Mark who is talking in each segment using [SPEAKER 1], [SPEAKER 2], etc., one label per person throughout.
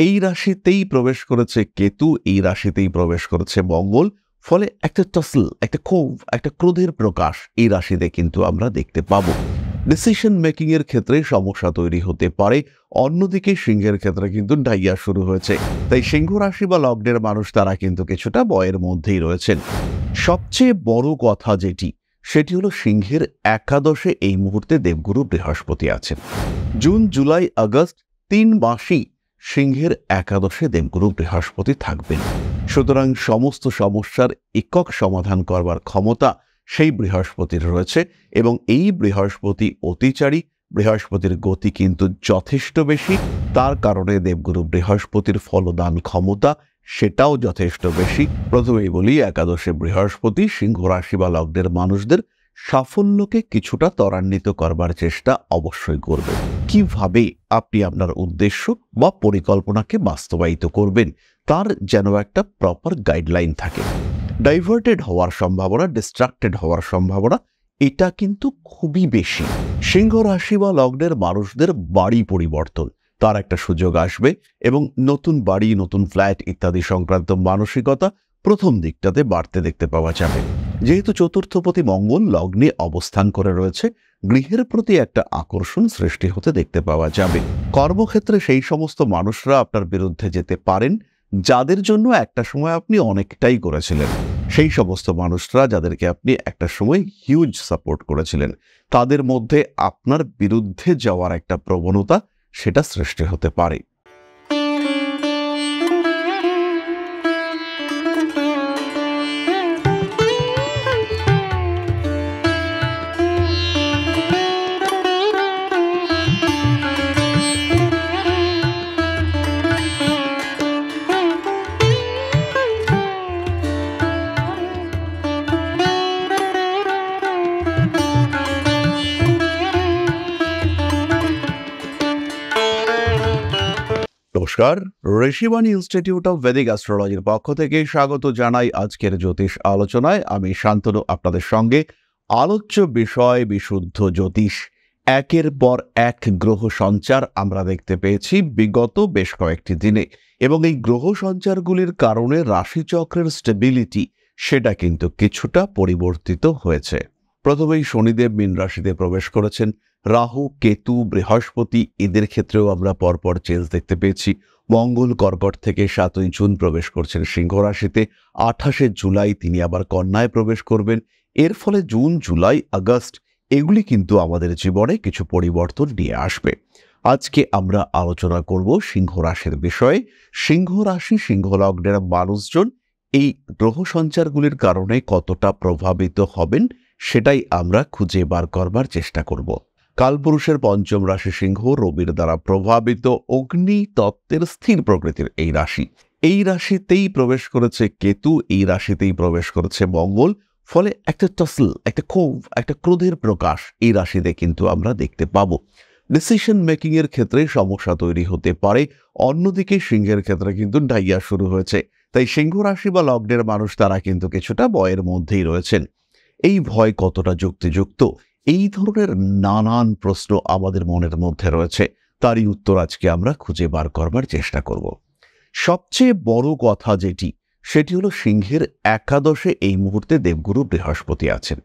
[SPEAKER 1] এই রাশিতেই প্রবেশ করেছে কেতু, এই রাশিতেই প্রবেশ করেছে মঙ্গল। ফলে একটা টাসল, একটা ক্ষোভ, একটা ক্রোধের প্রকাশ এই রাশিতে কিন্তু আমরা দেখতে পাবো। ডিসিশন মেকিং এর ক্ষেত্রে সমস্যা তৈরি হতে পারে। অন্যদিকে সিংহের ক্ষেত্রে কিন্তু ঢাইয়া শুরু হয়েছে। তাই সিংহ রাশি বা লগ্নের মানুষ তারা কিন্তু কিছুটা ভয়ের মধ্যেই রয়েছেন। সবচেয়ে বড় কথা সেটি হলো সিংহের একাদশে এই মুহূর্তে দেবগুরু বৃহস্পতি আছেন। জুন, জুলাই, আগস্ট 3 মাসই সিংহের একাদশে দেবগুরু বৃহস্পতি থাকবেন। সুতরাং সমস্ত সমস্যার একক সমাধান করবার ক্ষমতা সেই বৃহস্পতির রয়েছে এবং এই বৃহস্পতি অতিচারী। বৃহস্পতির গতি কিন্তু যথেষ্ট বেশি, তার কারণে দেবগুরু বৃহস্পতির ফলদান ক্ষমতা সেটাও যথেষ্ট বেশি। প্রথমেই বলি, একাদশে বৃহস্পতি সিংহ রাশি বা লগ্নের মানুষদের সাফল্যকে কিছুটা ত্বরান্বিত করবার চেষ্টা অবশ্যই করবে। কিভাবে আপনি আপনার উদ্দেশ্য বা পরিকল্পনাকে বাস্তবায়িত করবেন তার যেন একটা প্রপার গাইডলাইন থাকে। ডাইভার্টেড হওয়ার সম্ভাবনা, ডিস্ট্রাক্টেড হওয়ার সম্ভাবনা এটা কিন্তু খুবই বেশি। সিংহ রাশি বা লগ্নের মানুষদের বাড়ি পরিবর্তন তার একটা সুযোগ আসবে এবং নতুন বাড়ি, নতুন ফ্ল্যাট ইত্যাদি সংক্রান্ত মানসিকতা প্রথম দিকটাতে বাড়তে দেখতে পাওয়া যাবে। যেহেতু চতুর্থপতি মঙ্গল লগ্নে অবস্থান করে রয়েছে, গৃহের প্রতি একটা আকর্ষণ সৃষ্টি হতে দেখতে পাওয়া যাবে। কর্মক্ষেত্রে সেই সমস্ত মানুষরা আপনার বিরুদ্ধে যেতে পারেন যাদের জন্য একটা সময় আপনি অনেকটাই করেছিলেন। সেই সমস্ত মানুষরা যাদেরকে আপনি একটা সময় হিউজ সাপোর্ট করেছিলেন, তাদের মধ্যে আপনার বিরুদ্ধে যাওয়ার একটা প্রবণতা সেটা সৃষ্টি হতে পারে। নমস্কার, ঋষিবাণী ইনস্টিটিউট অফ ভেদিক অ্যাস্ট্রোলজির পক্ষ থেকে স্বাগত জানাই আজকের জ্যোতিষ আলোচনায়। আমি শান্তনু আপনাদের সঙ্গে। আলোচ্য বিষয় বিশুদ্ধ জ্যোতিষ। একের পর এক গ্রহ সঞ্চার আমরা দেখতে পেয়েছি বিগত বেশ কয়েকটি দিনে এবং এই গ্রহ সঞ্চারগুলির কারণে রাশিচক্রের স্টেবিলিটি সেটা কিন্তু কিছুটা পরিবর্তিত হয়েছে। প্রথমেই শনিদেব মীন রাশিতে প্রবেশ করেছেন। রাহু, কেতু, বৃহস্পতি এদের ক্ষেত্রেও আমরা পরপর চেঞ্জ দেখতে পেয়েছি। মঙ্গল কর্কট থেকে 7ই জুন প্রবেশ করছেন সিংহ রাশিতে। 28শে জুলাই তিনি আবার কন্যায় প্রবেশ করবেন। এর ফলে জুন, জুলাই, আগস্ট এগুলি কিন্তু আমাদের জীবনে কিছু পরিবর্তন নিয়ে আসবে। আজকে আমরা আলোচনা করব সিংহ রাশির বিষয়ে। সিংহ রাশি, সিংহ লগ্নের মানুষজন এই গ্রহ সঞ্চারগুলির কারণে কতটা প্রভাবিত হবেন সেটাই আমরা খুঁজে বার করবার চেষ্টা করব। কালপুরুষের পঞ্চম রাশি সিংহ, রবির দ্বারা প্রভাবিত, অগ্নি তত্ত্বের স্থির প্রকৃতির এই রাশি। এই রাশিতেই প্রবেশ করেছে কেতু, এই রাশিতেই প্রবেশ করেছে মঙ্গল। ফলে একটা টাসল, একটা ক্ষোভ, একটা ক্রোধের প্রকাশ এই রাশিতে কিন্তু আমরা দেখতে পাবো। ডিসিশন মেকিং এর ক্ষেত্রে সমস্যা তৈরি হতে পারে। অন্যদিকে সিংহের ক্ষেত্রে কিন্তু ঢাইয়া শুরু হয়েছে। তাই সিংহ রাশি বা লগ্নের মানুষ তারা কিন্তু কিছুটা ভয়ের মধ্যেই রয়েছেন। এই ভয় কতটা যুক্তিযুক্ত, এই ধরনের নানান প্রশ্ন আমাদের মনের মধ্যে রয়েছে। তারই উত্তর আজকে আমরা খুঁজে বার করবার চেষ্টা করব। সবচেয়ে বড় কথা সেটি হলো সিংহের একাদশে এই মুহূর্তে দেবগুরু বৃহস্পতি আছেন।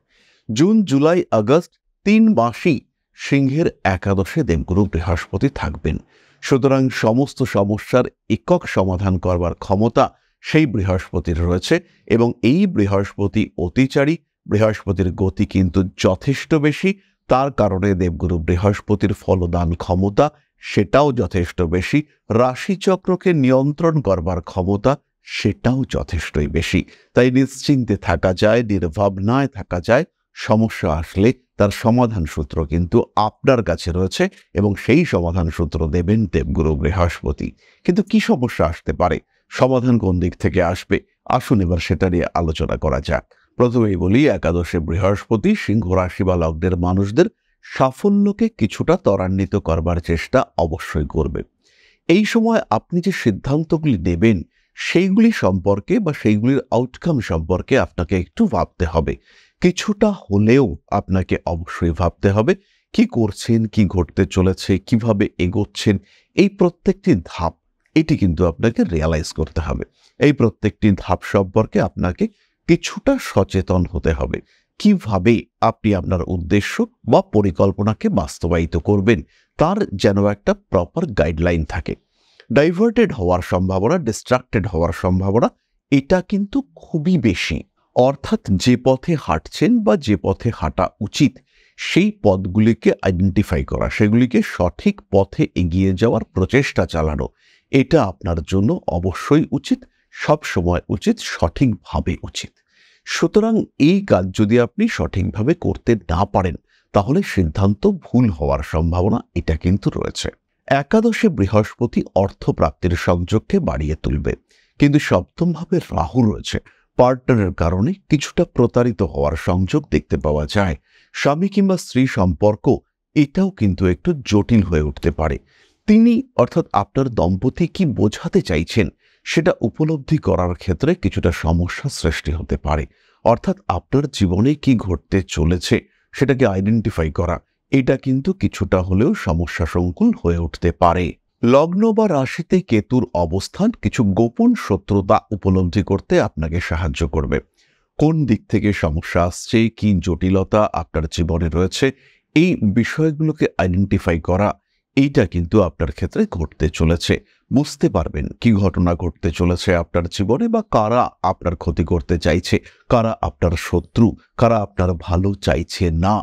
[SPEAKER 1] জুন, জুলাই, আগস্ট 3 মাসই সিংহের একাদশে দেবগুরু বৃহস্পতি থাকবেন। সুতরাং সমস্ত সমস্যার একক সমাধান করবার ক্ষমতা সেই বৃহস্পতির রয়েছে এবং এই বৃহস্পতি অতিচারী। বৃহস্পতির গতি কিন্তু যথেষ্ট বেশি, তার কারণে দেবগুরু বৃহস্পতির ফলদান ক্ষমতা সেটাও যথেষ্ট বেশি। রাশিচক্রকে নিয়ন্ত্রণ করবার ক্ষমতা সেটাও যথেষ্টই বেশি। তাই নিশ্চিন্তে থাকা যায়, নির্ভাবনায় থাকা যায়। সমস্যা আসলে তার সমাধান সূত্র কিন্তু আপনার কাছে রয়েছে এবং সেই সমাধান সূত্র দেবেন দেবগুরু বৃহস্পতি। কিন্তু কি সমস্যা আসতে পারে, সমাধান কোন দিক থেকে আসবে, আসুন এবার সেটা নিয়ে আলোচনা করা যাক। প্রথমেই বলি, একাদশে বৃহস্পতি সিংহ রাশি বা লগ্নের মানুষদের সাফল্যকে কিছুটা ত্বরান্বিত করবার চেষ্টা অবশ্যই করবে। এই সময় আপনি যে সিদ্ধান্তগুলি নেবেন সেইগুলি সম্পর্কে বা সেইগুলির আউটকাম সম্পর্কে আপনাকে একটু ভাবতে হবে। কিছুটা হলেও আপনাকে অবশ্যই ভাবতে হবে কি করছেন, কি ঘটতে চলেছে, কিভাবে এগোচ্ছেন। এই প্রত্যেকটি ধাপ এটি কিন্তু আপনাকে রিয়ালাইজ করতে হবে। এই প্রত্যেকটি ধাপ সম্পর্কে আপনাকে কিছুটা সচেতন হতে হবে। কিভাবে আপনি আপনার উদ্দেশ্য বা পরিকল্পনাকে বাস্তবায়িত করবেন তার যেন একটা প্রপার গাইডলাইন থাকে। ডাইভার্টেড হওয়ার সম্ভাবনা, ডিস্ট্রাক্টেড হওয়ার সম্ভাবনা এটা কিন্তু খুবই বেশি। অর্থাৎ যে পথে হাঁটছেন বা যে পথে হাঁটা উচিত সেই পথগুলিকে আইডেন্টিফাই করা, সেগুলিকে সঠিক পথে এগিয়ে যাওয়ার প্রচেষ্টা চালানো, এটা আপনার জন্য অবশ্যই উচিত, সব সময় উচিত, সঠিকভাবে উচিত। সুতরাং এই কাজ যদি আপনি সঠিকভাবে করতে না পারেন তাহলে সিদ্ধান্ত ভুল হওয়ার সম্ভাবনা এটা কিন্তু রয়েছে। একাদশে বৃহস্পতি অর্থপ্রাপ্তির সংযোগকে বাড়িয়ে তুলবে, কিন্তু সপ্তমভাবে রাহু রয়েছে। পার্টনারের কারণে কিছুটা প্রতারিত হওয়ার সংযোগ দেখতে পাওয়া যায়। স্বামী কিংবা স্ত্রী সম্পর্ক এটাও কিন্তু একটু জটিল হয়ে উঠতে পারে। তিনি অর্থাৎ আপনার দম্পতি কি বোঝাতে চাইছেন সেটা উপলব্ধি করার ক্ষেত্রে কিছুটা সমস্যা সৃষ্টি হতে পারে। অর্থাৎ আপনার জীবনে কি ঘটতে চলেছে সেটাকে আইডেন্টিফাই করা, এটা কিন্তু কিছুটা হলেও সমস্যা সংকুল হয়ে উঠতে পারে। লগ্ন বা রাশিতে কেতুর অবস্থান কিছু গোপন শত্রুতা উপলব্ধি করতে আপনাকে সাহায্য করবে। কোন দিক থেকে সমস্যা আসছে, কি জটিলতা আপনার জীবনে রয়েছে, এই বিষয়গুলোকে আইডেন্টিফাই করা এইটা কিন্তু আপনার ক্ষেত্রে ঘটতে চলেছে। বুঝতে পারবেন কি ঘটনা ঘটতে চলেছে আপনার জীবনে, বা কারা আপনার ক্ষতি করতে চাইছে, কারা আপনার শত্রু, কারা আপনার ভালো চাইছে না,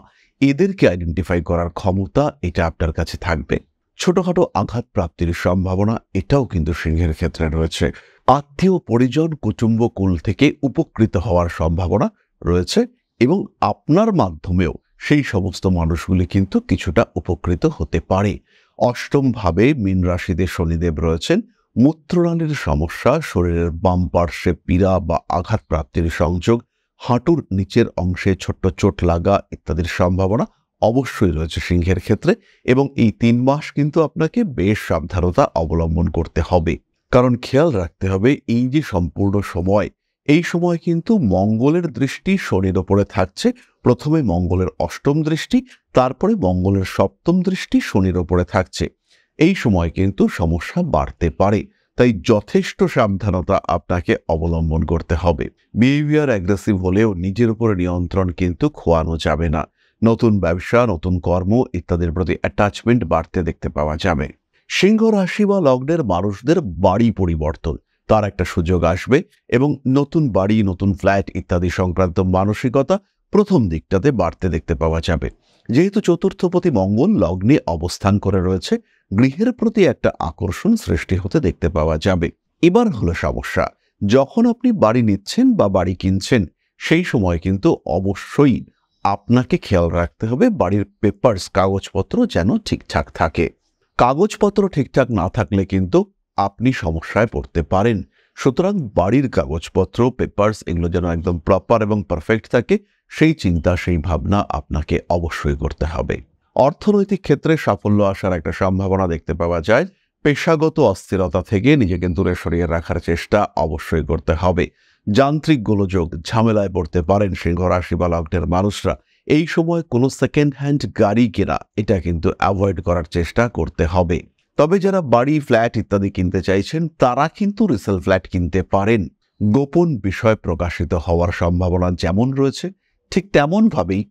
[SPEAKER 1] এদেরকে আইডেন্টিফাই করার ক্ষমতা এটা আপনার কাছে থাকবে। ছোটখাটো আঘাত প্রাপ্তির সম্ভাবনা এটাও কিন্তু সিংহের ক্ষেত্রে রয়েছে। আত্মীয় পরিজন কুটুম্ব কুল থেকে উপকৃত হওয়ার সম্ভাবনা রয়েছে এবং আপনার মাধ্যমেও সেই সমস্ত মানুষগুলি কিন্তু কিছুটা উপকৃত হতে পারে। অষ্টম ভাবে মীন রাশিতে শনিদেব রয়েছেন। মূত্রনালীর সমস্যা, শরীরের বাম পার্শ্বে পীড়া বা আঘাত প্রাপ্তির সংযোগ, হাঁটুর নিচের অংশে ছোট্ট চোট লাগা ইত্যাদির সম্ভাবনা অবশ্যই রয়েছে সিংহের ক্ষেত্রে। এবং এই 3 মাস কিন্তু আপনাকে বেশ সাবধানতা অবলম্বন করতে হবে, কারণ খেয়াল রাখতে হবে এই যে সম্পূর্ণ সময়, এই সময় কিন্তু মঙ্গলের দৃষ্টি শনির ওপরে থাকছে। প্রথমে মঙ্গলের অষ্টম দৃষ্টি, তারপরে মঙ্গলের সপ্তম দৃষ্টি শনির ওপরে থাকছে। এই সময় কিন্তু সমস্যা বাড়তে পারে, তাই যথেষ্ট সাবধানতা আপনাকে অবলম্বন করতে হবে। বিহেভিয়ার অ্যাগ্রেসিভ হলেও নিজের উপরে নিয়ন্ত্রণ কিন্তু খোয়ানো যাবে না। নতুন ব্যবসা, নতুন কর্ম ইত্যাদির প্রতি অ্যাটাচমেন্ট বাড়তে দেখতে পাওয়া যাবে। সিংহ রাশি বা লগ্নের মানুষদের বাড়ি পরিবর্তন তার একটা সুযোগ আসবে এবং নতুন বাড়ি, নতুন ফ্ল্যাট ইত্যাদি সংক্রান্ত মানসিকতা প্রথম দিকটাতে বাড়তে দেখতে পাওয়া যাবে। যেহেতু চতুর্থপতি মঙ্গল লগ্নে অবস্থান করে রয়েছে, গৃহের প্রতি একটা আকর্ষণ সৃষ্টি হতে দেখতে পাওয়া যাবে। এবার হলো সমস্যা, যখন আপনি বাড়ি নিচ্ছেন বা বাড়ি কিনছেন সেই সময় কিন্তু অবশ্যই আপনাকে খেয়াল রাখতে হবে বাড়ির পেপারস, কাগজপত্র যেন ঠিকঠাক থাকে। কাগজপত্র ঠিকঠাক না থাকলে কিন্তু আপনি সমস্যায় পড়তে পারেন। সুতরাং বাড়ির কাগজপত্র, পেপারস এগুলো যেন একদম প্রপার এবং পারফেক্ট থাকে, সেই চিন্তা, সেই ভাবনা আপনাকে অবশ্যই করতে হবে। অর্থনৈতিক ক্ষেত্রে সাফল্য আসার একটা সম্ভাবনা দেখতে পাওয়া যায়। পেশাগত অস্থিরতা থেকে নিজেকে দূরে সরিয়ে রাখার চেষ্টা অবশ্যই করতে হবে। যান্ত্রিক গোলযোগ, ঝামেলায় পড়তে পারেন সিংহ রাশি বা লগ্নের মানুষরা। এই সময় কোনো সেকেন্ড হ্যান্ড গাড়ি কেনা এটা কিন্তু অ্যাভয়েড করার চেষ্টা করতে হবে। তবে যারা বাড়ি, ফ্ল্যাট ইত্যাদি কিনতে চাইছেন তারা কিন্তু রিসেল ফ্ল্যাট কিনতে পারেন। গোপন বিষয় প্রকাশিত হওয়ার সম্ভাবনা যেমন রয়েছে, ঠিক তেমনভাবেই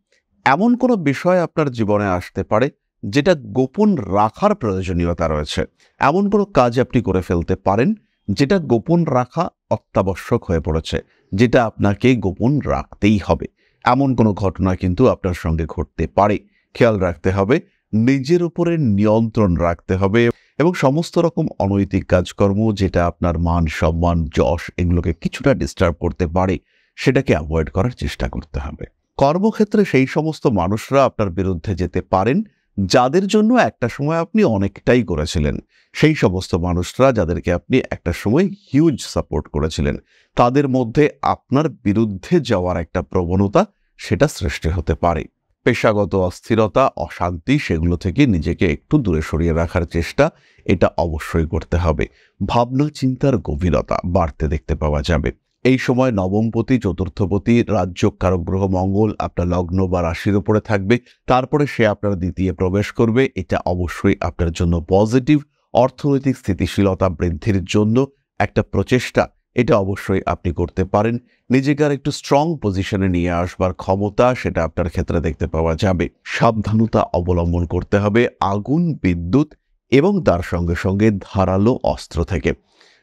[SPEAKER 1] এমন কোনো বিষয় আপনার জীবনে আসতে পারে যেটা গোপন রাখার প্রয়োজনীয়তা রয়েছে। এমন কোনো কাজ আপনি করে ফেলতে পারেন যেটা গোপন রাখা অত্যাবশ্যক হয়ে পড়েছে, যেটা আপনাকে গোপন রাখতেই হবে। এমন কোনো ঘটনা কিন্তু আপনার সঙ্গে ঘটতে পারে। খেয়াল রাখতে হবে, নিজের উপরে নিয়ন্ত্রণ রাখতে হবে এবং সমস্ত রকম অনৈতিক কাজকর্ম যেটা আপনার মান, সম্মান, যশ এগুলোকে কিছুটা ডিস্টার্ব করতে পারে সেটাকে অ্যাভয়েড করার চেষ্টা করতে হবে। কর্মক্ষেত্রে সেই সমস্ত মানুষরা আপনার বিরুদ্ধে যেতে পারেন যাদের জন্য একটা সময় আপনি অনেকটাই করেছিলেন। সেই সমস্ত মানুষরা যাদেরকে আপনি একটা সময় হিউজ সাপোর্ট করেছিলেন, তাদের মধ্যে আপনার বিরুদ্ধে যাওয়ার একটা প্রবণতা সেটা সৃষ্টি হতে পারে। পেশাগত অস্থিরতা, অশান্তি সেগুলো থেকে নিজেকে একটু দূরে সরিয়ে রাখার চেষ্টা এটা অবশ্যই করতে হবে। ভাবনা চিন্তার গভীরতা বাড়তে দেখতে পাওয়া যাবে। এই সময় নবমপতি, চতুর্থপতি, রাজ্যকারক গ্রহ মঙ্গল আপনার লগ্ন বা রাশির উপরে থাকবে। তারপরে সে আপনার দ্বিতীয় প্রবেশ করবে। এটা অবশ্যই আপনার জন্য পজিটিভ। অর্থনৈতিক স্থিতিশীলতা বৃদ্ধির জন্য একটা প্রচেষ্টা, এটা অবশ্যই আপনি করতে পারেন। নিজেকে আর একটু স্ট্রং পজিশনে নিয়ে আসবার ক্ষমতা, সেটা আপনার ক্ষেত্রে দেখতে পাওয়া যাবে। সাবধানতা অবলম্বন করতে হবে আগুন, বিদ্যুৎ এবং তার সঙ্গে সঙ্গে ধারালো অস্ত্র থেকে।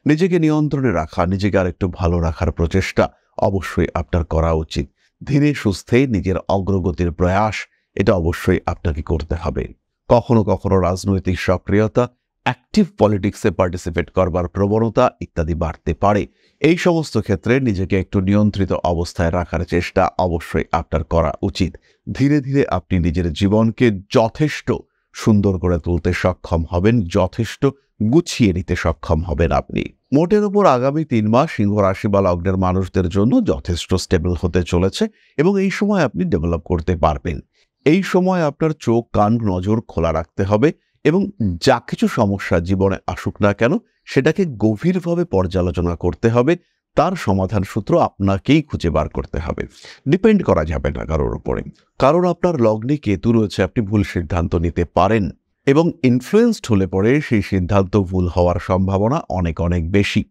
[SPEAKER 1] নিজেকে নিয়ন্ত্রণে রাখা, নিজেকে আর একটু ভালো রাখার প্রচেষ্টা অবশ্যই আপনার করা উচিত। ধীরে সুস্থে নিজের অগ্রগতির প্রয়াস, এটা অবশ্যই আপনাকে করতে হবে। কখনো কখনো রাজনৈতিক সক্রিয়তা, অ্যাক্টিভ পলিটিক্সে পার্টিসিপেট করবার প্রবণতা ইত্যাদি বাড়তে পারে। এই সমস্ত ক্ষেত্রে নিজেকে একটু নিয়ন্ত্রিত অবস্থায় রাখার চেষ্টা অবশ্যই আপনার করা উচিত। ধীরে ধীরে আপনি নিজের জীবনকে যথেষ্ট সুন্দর করে তুলতে সক্ষম হবেন, যথেষ্ট গুছিয়ে নিতে সক্ষম হবেন আপনি। মোটের উপর আগামী 3 মাস সিংহ রাশি বা লগ্নের মানুষদের জন্য যথেষ্ট স্টেবল হতে চলেছে এবং এই সময় আপনি ডেভেলপ করতে পারবেন। এই সময় আপনার চোখ, কান, নজর খোলা রাখতে হবে এবং যা কিছু সমস্যা জীবনে আসুক না কেন সেটাকে গভীরভাবে পর্যালোচনা করতে হবে। তার সমাধান সূত্র আপনাকেই খুঁজে বার করতে হবে। ডিপেন্ড করা যাবে না কারোর উপরে। কারণ আপনার লগ্নে কেতু রয়েছে, আপনি ভুল সিদ্ধান্ত নিতে পারেন এবং ইনফ্লুয়েন্সড হলে পরে সেই সিদ্ধান্ত ভুল হওয়ার সম্ভাবনা অনেক অনেক বেশি।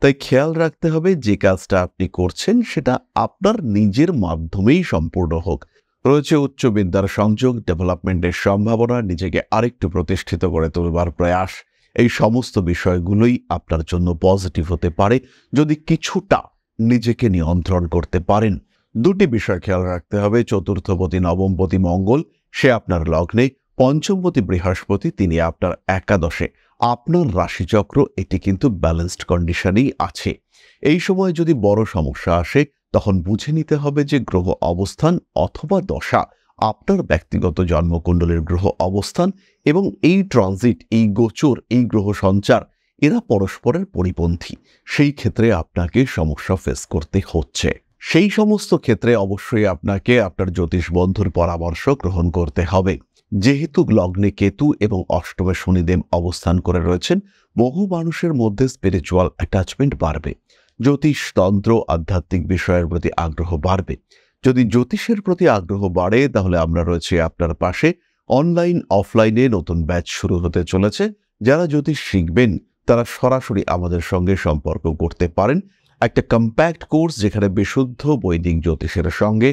[SPEAKER 1] তাই খেয়াল রাখতে হবে যে কাজটা আপনি করছেন সেটা আপনার নিজের মাধ্যমেই সম্পূর্ণ হোক। রয়েছে উচ্চ বিদ্যার সংযোগ, ডেভেলপমেন্টের সম্ভাবনা, নিজেকে আরেকটু প্রতিষ্ঠিত করে তুলবার প্রয়াস। এই সমস্ত বিষয়গুলোই আপনার জন্য পজিটিভ হতে পারে যদি কিছুটা নিজেকে নিয়ন্ত্রণ করতে পারেন। 2টি বিষয় খেয়াল রাখতে হবে। চতুর্থপতি নবমপতি মঙ্গল, সে আপনার লগ্নে। পঞ্চমপতি বৃহস্পতি, তিনি আপনার একাদশে। আপনার রাশিচক্র এটি কিন্তু ব্যালেন্সড কন্ডিশনেই আছে। এই সময় যদি বড় সমস্যা আসে তখন বুঝে নিতে হবে যে গ্রহ অবস্থান অথবা দশা, আপনার ব্যক্তিগত জন্মকুণ্ডলীর গ্রহ অবস্থান এবং এই ট্রানজিট, এই গোচর, এই গ্রহ সঞ্চার, এরা পরস্পরের পরিপন্থী। সেই ক্ষেত্রে আপনাকে সমস্যা ফেস করতে হচ্ছে। সেই সমস্ত ক্ষেত্রে অবশ্যই আপনাকে আপনার জ্যোতিষ বন্ধুর পরামর্শ গ্রহণ করতে হবে। যেহেতু লগ্নে কেতু এবং অষ্টমে শনিদেব অবস্থান করে রয়েছেন, বহু মানুষের মধ্যে স্পিরিচুয়াল অ্যাটাচমেন্ট বাড়বে। জ্যোতিষ, তন্ত্র, আধ্যাত্মিক বিষয়ের প্রতি আগ্রহ বাড়বে। যদি জ্যোতিষের প্রতি আগ্রহ বাড়ে তাহলে আমরা রয়েছি আপনার পাশে। অনলাইন, অফলাইনে নতুন ব্যাচ শুরু হতে চলেছে। যারা জ্যোতিষ শিখবেন তারা সরাসরি আমাদের সঙ্গে সম্পর্ক করতে পারেন। একটা কম্প্যাক্ট কোর্স যেখানে বিশুদ্ধ বৈদিক জ্যোতিষের সঙ্গে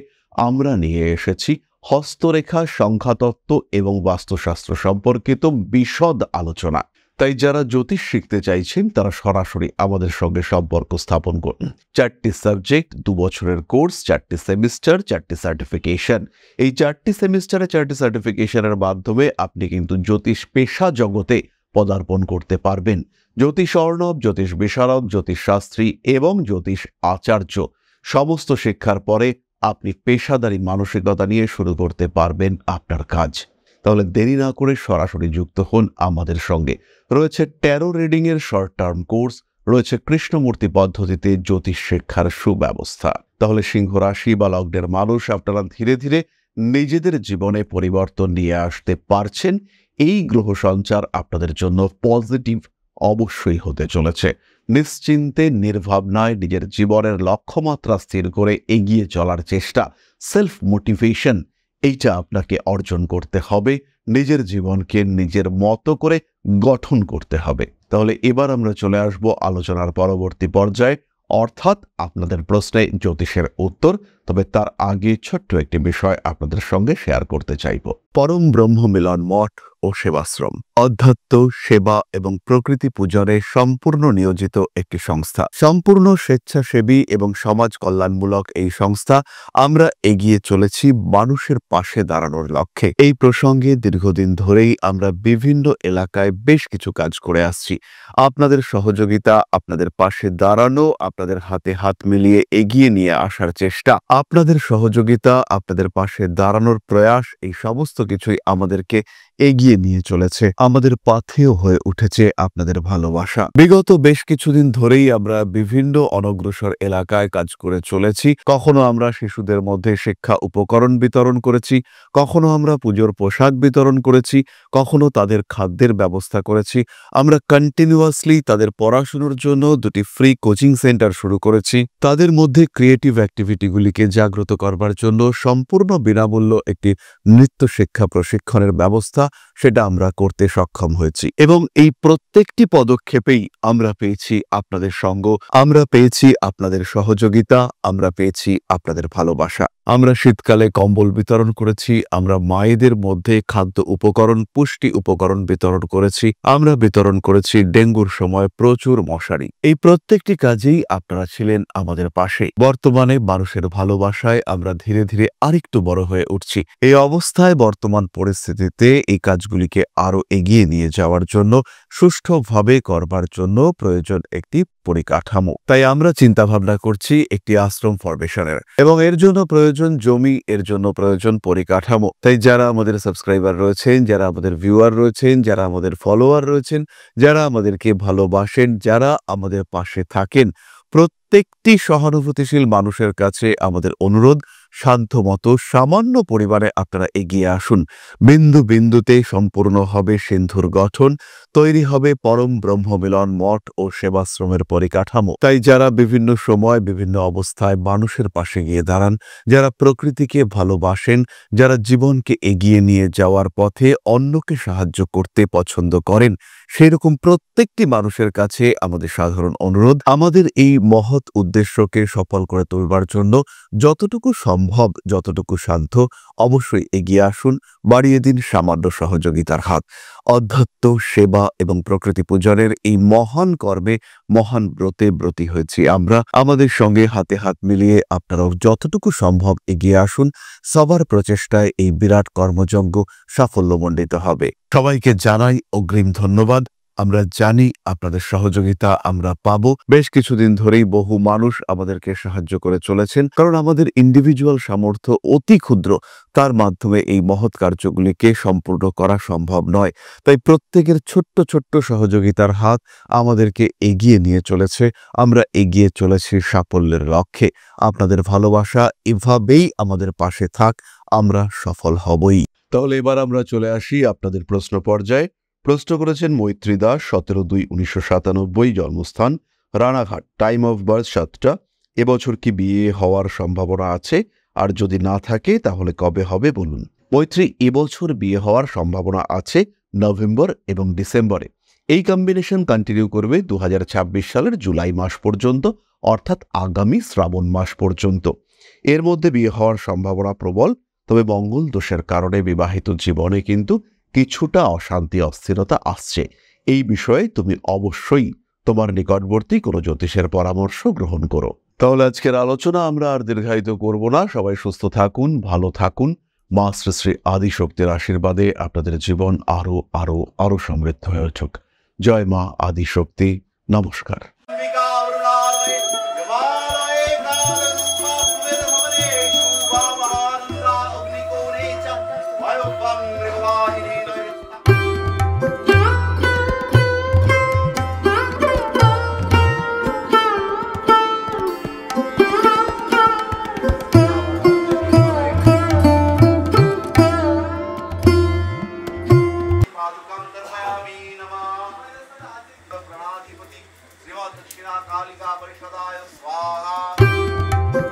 [SPEAKER 1] আমরা নিয়ে এসেছি হস্তরেখা, সংখ্যাতত্ত্ব এবং বাস্তুশাস্ত্র সম্পর্কিত বিশদ আলোচনা। তাই যারা জ্যোতিষ শিখতে চাইছেন তারা সরাসরি আমাদের সঙ্গে সম্পর্ক স্থাপন করুন। 4টি সাবজেক্ট, 2 বছরের কোর্স, 4টি সেমিস্টার, 4টি সার্টিফিকেশন। এই 4টি সেমিস্টারে 4টি সার্টিফিকেশনের মাধ্যমে আপনি কিন্তু জ্যোতিষ পেশা জগতে পদার্পণ করতে পারবেন। জ্যোতিষ অর্ণব, জ্যোতিষ বিশারদ, জ্যোতিষ শাস্ত্রী এবং জ্যোতিষ আচার্য সমস্ত শিক্ষার পরে আপনি পেশাদারী মানসিকতা নিয়ে শুরু করতে পারবেন আপনার কাজ। তাহলে দেরি না করে সরাসরি যুক্ত হন আমাদের সঙ্গে। রয়েছে ট্যারো রিডিং এর শর্ট টার্ম কোর্স, রয়েছে কৃষ্ণমূর্তি পদ্ধতিতে জ্যোতিষ শিক্ষার সুব্যবস্থা। তাহলে সিংহ রাশি বা লগ্নের মানুষ, আপনারা ধীরে ধীরে নিজেদের জীবনে পরিবর্তন নিয়ে আসতে পারছেন। এই গ্রহ সঞ্চার আপনাদের জন্য পজিটিভ অবশ্যই হতে চলেছে। নিশ্চিন্তে, নির্ভাবনায় নিজের জীবনের লক্ষ্যমাত্রা স্থির করে এগিয়ে চলার চেষ্টা, সেলফ মোটিভেশন, এইটা আপনাকে অর্জন করতে হবে। নিজের জীবনকে নিজের মতো করে গঠন করতে হবে। তাহলে এবার আমরা চলে আসব আলোচনার পরবর্তী পর্যায়ে, অর্থাৎ আপনাদের প্রশ্নে জ্যোতিষের উত্তর। তবে তার আগে ছোট্ট একটি বিষয় আপনাদের সঙ্গে শেয়ার করতে চাইব। পরম ব্রহ্ম মিলন মঠ ও সেবাশ্রম অধ্যাত্ম, সেবা এবং প্রকৃতি পূজনে সম্পূর্ণ নিয়োজিত একটি সংস্থা। সম্পূর্ণ স্বেচ্ছাসেবী এবং সমাজ কল্যাণমূলক এই সংস্থা। আমরা এগিয়ে চলেছি মানুষের পাশে দাঁড়ানোর লক্ষ্যে। এই প্রসঙ্গে দীর্ঘদিন ধরেই আমরা বিভিন্ন এলাকায় বেশ কিছু কাজ করে আসছি। আপনাদের সহযোগিতা, আপনাদের পাশে দাঁড়ানো, আপনাদের হাতে হাত মিলিয়ে এগিয়ে নিয়ে আসার চেষ্টা, আপনাদের সহযোগিতা, আপনাদের পাশে দাঁড়ানোর প্রয়াস, এই সমস্ত কিছুই আমাদেরকে এগিয়ে নিয়ে চলেছে। আমাদের পাথেয় হয়ে উঠেছে আপনাদের ভালোবাসা। বিগত বেশ কিছুদিন ধরেই আমরা বিভিন্ন অনগ্রসর এলাকায় কাজ করে চলেছি। কখনো আমরা শিশুদের মধ্যে শিক্ষা উপকরণ বিতরণ করেছি, কখনো আমরা পুজোর পোশাক বিতরণ করেছি, কখনো তাদের খাদ্যের ব্যবস্থা করেছি। আমরা কন্টিনিউয়াসলি তাদের পড়াশোনার জন্য 2টি ফ্রি কোচিং সেন্টার শুরু করেছি। তাদের মধ্যে ক্রিয়েটিভ অ্যাক্টিভিটিগুলিকে জাগ্রত করবার জন্য সম্পূর্ণ বিনামূল্য একটি নৃত্য শিক্ষা প্রশিক্ষণের ব্যবস্থা সেটা আমরা করতে সক্ষম হয়েছি এবং এই প্রত্যেকটি পদক্ষেপেই আমরা পেয়েছি আপনাদের সঙ্গ, আমরা পেয়েছি আপনাদের সহযোগিতা, আমরা পেয়েছি আপনাদের ভালোবাসা। আমরা শীতকালে কম্বল বিতরণ করেছি, আমরা মায়েদের মধ্যে খাদ্য উপকরণ, পুষ্টি উপকরণ বিতরণ করেছি, আমরা বিতরণ করেছি ডেঙ্গুর সময় প্রচুর মশারি। এই প্রত্যেকটি কাজেই আপনারা ছিলেন আমাদের পাশে। বর্তমানে মানুষের ভালোবাসায় আমরা ধীরে ধীরে আরেকটু বড় হয়ে উঠছি। এই অবস্থায় বর্তমান পরিস্থিতিতে এই কাজগুলিকে আরো এগিয়ে নিয়ে যাওয়ার জন্য, সুষ্ঠুভাবে করবার জন্য প্রয়োজন একটি পরিকাঠামো। তাই আমরা চিন্তা ভাবনা করছি একটি আশ্রম ফরমেশনের, এবং এর জন্য প্রয়োজন জমি, এর জন্য প্রয়োজন পরিকাঠামো। তাই যারা আমাদের সাবস্ক্রাইবার রয়েছেন, যারা আমাদের ভিউয়ার রয়েছেন, যারা আমাদের ফলোয়ার রয়েছেন, যারা আমাদেরকে ভালোবাসেন, যারা আমাদের পাশে থাকেন, প্রত্যেকটি সহানুভূতিশীল মানুষের কাছে আমাদের অনুরোধ, সাধ্যমতো সামান্য পরিমাণে আপনারা এগিয়ে আসুন। বিন্দু বিন্দুতে সম্পূর্ণ হবে সিন্ধুর গঠন, তৈরি হবে পরম ব্রহ্মমিলন মঠ ও সেবাশ্রমের পরিকাঠামো। তাই যারা বিভিন্ন সময় বিভিন্ন অবস্থায় মানুষের পাশে গিয়ে দাঁড়ান, যারা প্রকৃতিকে ভালোবাসেন, যারা জীবনকে এগিয়ে নিয়ে যাওয়ার পথে অন্যকে সাহায্য করতে পছন্দ করেন, সেরকম প্রত্যেকটি মানুষের কাছে আমাদের সাধারণ অনুরোধ, আমাদের এই মহৎ উদ্দেশ্যকে সফল করে তুলবার জন্য যতটুকু সম্ভব, যতটুকু সাধ্য, অবশ্যই এগিয়ে আসুন, বাড়িয়ে দিন সামান্য সহযোগিতার হাত। অধ্যাত্ম, সেবা এবং প্রকৃতি পূজনের এই মহান কর্মে, মহান ব্রতে ব্রতী হয়েছি আমরা। আমাদের সঙ্গে হাতে হাত মিলিয়ে আপনারাও যতটুকু সম্ভব এগিয়ে আসুন। সবার প্রচেষ্টায় এই বিরাট কর্মযজ্ঞ সাফল্যমণ্ডিত হবে। সবাইকে জানাই অগ্রিম ধন্যবাদ। আমরা জানি আপনাদের সহযোগিতা আমরা পাবো। বেশ কিছুদিন ধরেই বহু মানুষ আমাদেরকে সাহায্য করে চলেছেন, কারণ আমাদের ইন্ডিভিজুয়াল সামর্থ্য অতি ক্ষুদ্র, তার মাধ্যমে এই মহৎ কার্যগুলিকে সম্পূর্ণ করা সম্ভব নয়। তাই প্রত্যেকের ছোট্ট ছোট্ট সহযোগিতার হাত আমাদেরকে এগিয়ে নিয়ে চলেছে। আমরা এগিয়ে চলেছি সাফল্যের লক্ষ্যে। আপনাদের ভালোবাসা এভাবেই আমাদের পাশে থাক, আমরা সফল হবই। তাহলে এবার আমরা চলে আসি আপনাদের প্রশ্ন পর্যায়ে। প্রশ্ন করেছেন মৈত্রী দাস, 17/2/1997, জন্মস্থান রানাঘাট, টাইম অফ বার্থ 7টা। এবছর কি বিয়ে হওয়ার সম্ভাবনা আছে? আর যদি না থাকে তাহলে কবে হবে বলুন। মৈত্রী, এবছর বিয়ে হওয়ার সম্ভাবনা আছে নভেম্বর এবং ডিসেম্বরে। এই কম্বিনেশন কন্টিনিউ করবে 2026 সালের জুলাই মাস পর্যন্ত, অর্থাৎ আগামী শ্রাবণ মাস পর্যন্ত। এর মধ্যে বিয়ে হওয়ার সম্ভাবনা প্রবল, তবে মঙ্গল দোষের কারণে বিবাহিত জীবনে কিন্তু কিছুটা অশান্তি, অস্থিরতা আসছে। এই বিষয়ে তুমি অবশ্যই তোমার নিকটবর্তী কোনো জ্যোতিষের পরামর্শ গ্রহণ করো। তাহলে আজকের আলোচনা আমরা আর দীর্ঘায়িত করব না। সবাই সুস্থ থাকুন, ভালো থাকুন। মা শ্রী শ্রী আদিশক্তির আশীর্বাদে আপনাদের জীবন আরো আরো আরো সমৃদ্ধ হয়ে উঠুক। জয় মা আদিশক্তি। নমস্কার।
[SPEAKER 2] दक्षिणा कालिका परिषदाय स्वाहा।